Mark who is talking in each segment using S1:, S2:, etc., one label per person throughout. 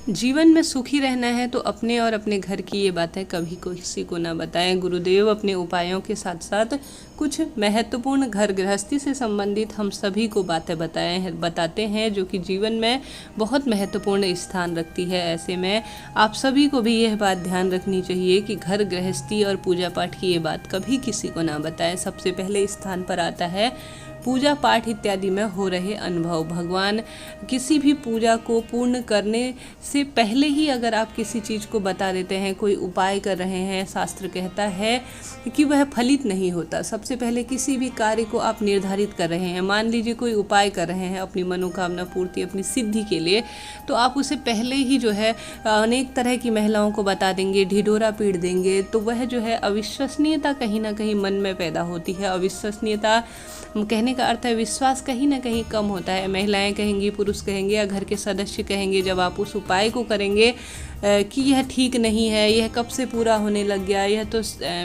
S1: जीवन में सुखी रहना है तो अपने और अपने घर की ये बातें कभी किसी को ना बताएं। गुरुदेव अपने उपायों के साथ साथ कुछ महत्वपूर्ण घर गृहस्थी से संबंधित हम सभी को बातें बताते हैं जो कि जीवन में बहुत महत्वपूर्ण स्थान रखती है। ऐसे में आप सभी को भी यह बात ध्यान रखनी चाहिए कि घर गृहस्थी और पूजा पाठ की ये बात कभी किसी को ना बताएं। सबसे पहले स्थान पर आता है पूजा पाठ इत्यादि में हो रहे अनुभव। भगवान किसी भी पूजा को पूर्ण करने से पहले ही अगर आप किसी चीज़ को बता देते हैं, कोई उपाय कर रहे हैं, शास्त्र कहता है कि वह फलित नहीं होता। सबसे पहले किसी भी कार्य को आप निर्धारित कर रहे हैं, मान लीजिए कोई उपाय कर रहे हैं अपनी मनोकामना पूर्ति, अपनी सिद्धि के लिए, तो आप उसे पहले ही जो है अनेक तरह की महिलाओं को बता देंगे, ढिढोरा पीट देंगे, तो वह जो है अविश्वसनीयता कहीं ना कहीं मन में पैदा होती है। अविश्वसनीयता कहने का अर्थ है विश्वास कहीं ना कहीं कम होता है। महिलाएं कहेंगी, पुरुष कहेंगे या घर के सदस्य कहेंगे जब आप उस उपाय को करेंगे कि यह ठीक नहीं है, यह कब से पूरा होने लग गया, यह तो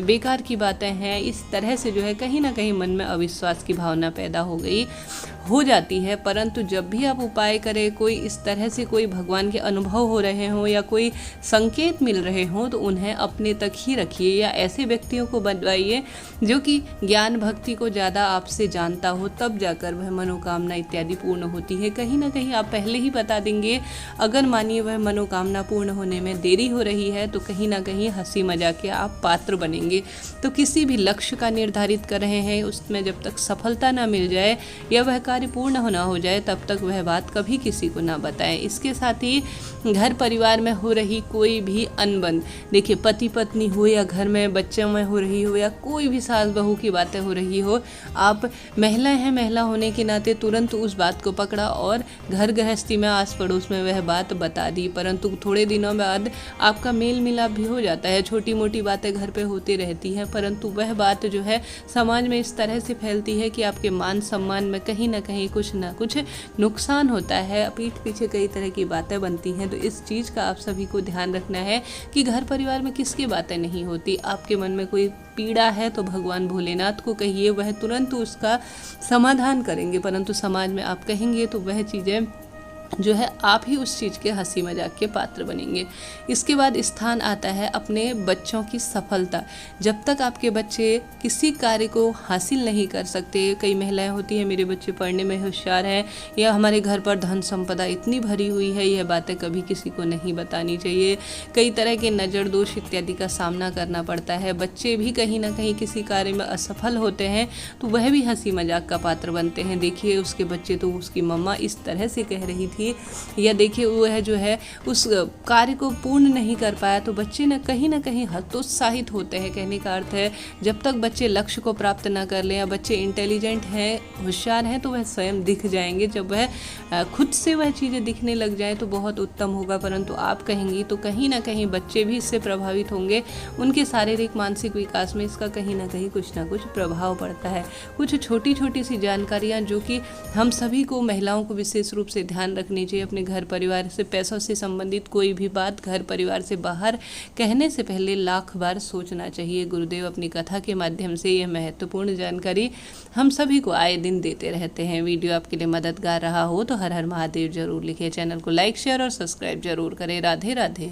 S1: बेकार की बातें हैं। इस तरह से जो है कहीं ना कहीं मन में अविश्वास की भावना पैदा हो जाती है। परंतु जब भी आप उपाय करें, कोई इस तरह से कोई भगवान के अनुभव हो रहे हों या कोई संकेत मिल रहे हों, तो उन्हें अपने तक ही रखिए या ऐसे व्यक्तियों को बनवाइए जो कि ज्ञान भक्ति को ज़्यादा आपसे जानता हो, तब जाकर वह मनोकामना इत्यादि पूर्ण होती है। कहीं ना कहीं आप पहले ही बता देंगे, अगर मानिए वह मनोकामना पूर्ण होने में देरी हो रही है तो कहीं ना कहीं हंसी मजाक के आप पात्र बनेंगे। तो किसी भी लक्ष्य का निर्धारित कर रहे हैं, उसमें जब तक सफलता ना मिल जाए या वह कार्य पूर्ण होना हो जाए, तब तक वह बात कभी किसी को ना बताएं। इसके साथ ही घर परिवार में हो रही कोई भी अनबन, देखिए पति पत्नी हो या घर में बच्चों में हो रही हो या कोई भी सास बहू की बातें हो रही हो, आप महिला हैं, महिला होने के नाते तुरंत उस बात को पकड़ा और घर गृहस्थी में आस पड़ोस में वह बात बता दी। परंतु थोड़े दिनों बाद आपका मेल मिलाप भी हो जाता है, छोटी मोटी बातें घर पे होती रहती हैं, परंतु वह बात जो है समाज में इस तरह से फैलती है कि आपके मान सम्मान में कहीं ना कहीं कुछ ना कुछ नुकसान होता है, पीठ पीछे कई तरह की बातें बनती हैं। तो इस चीज़ का आप सभी को ध्यान रखना है कि घर परिवार में किसकी बातें नहीं होती। आपके मन में कोई पीड़ा है तो भगवान भोलेनाथ को कहिए, वह तुरंत उसका समाधान करेंगे। परंतु समाज में आप कहेंगे तो वह चीज़ें जो है आप ही उस चीज़ के हंसी मजाक के पात्र बनेंगे। इसके बाद स्थान आता है अपने बच्चों की सफलता। जब तक आपके बच्चे किसी कार्य को हासिल नहीं कर सकते, कई महिलाएं होती हैं मेरे बच्चे पढ़ने में होशियार हैं या हमारे घर पर धन संपदा इतनी भरी हुई है, यह बातें कभी किसी को नहीं बतानी चाहिए। कई तरह के नज़र दोष इत्यादि का सामना करना पड़ता है। बच्चे भी कहीं ना कहीं किसी कार्य में असफल होते हैं तो वह भी हंसी मजाक का पात्र बनते हैं। देखिए उसके बच्चे तो उसकी मम्मा इस तरह से कह रही थी, या देखिए वह जो है उस कार्य को पूर्ण नहीं कर पाया, तो बच्चे ना कहीं हतोत्साहित होते हैं। कहने का अर्थ है जब तक बच्चे लक्ष्य को प्राप्त ना कर लें या बच्चे इंटेलिजेंट हैं, होशियार हैं, तो वह स्वयं दिख जाएंगे। जब वह खुद से वह चीज़ें दिखने लग जाए तो बहुत उत्तम होगा। परंतु आप कहेंगी तो कहीं ना कहीं बच्चे भी इससे प्रभावित होंगे, उनके शारीरिक मानसिक विकास में इसका कहीं ना कहीं कुछ ना कुछ प्रभाव पड़ता है। कुछ छोटी छोटी सी जानकारियाँ जो कि हम सभी को, महिलाओं को विशेष रूप से ध्यान रखनी चाहिए। अपने घर परिवार से, पैसों से संबंधित कोई भी बात घर परिवार से बाहर कहने से पहले लाख बार सोचना चाहिए। गुरुदेव अपनी कथा के माध्यम से यह महत्वपूर्ण जानकारी हम सभी को आए दिन देते रहते हैं। वीडियो आपके लिए मददगार रहा हो तो हर हर महादेव जरूर लिखें। चैनल को लाइक शेयर और सब्सक्राइब जरूर करें। राधे राधे।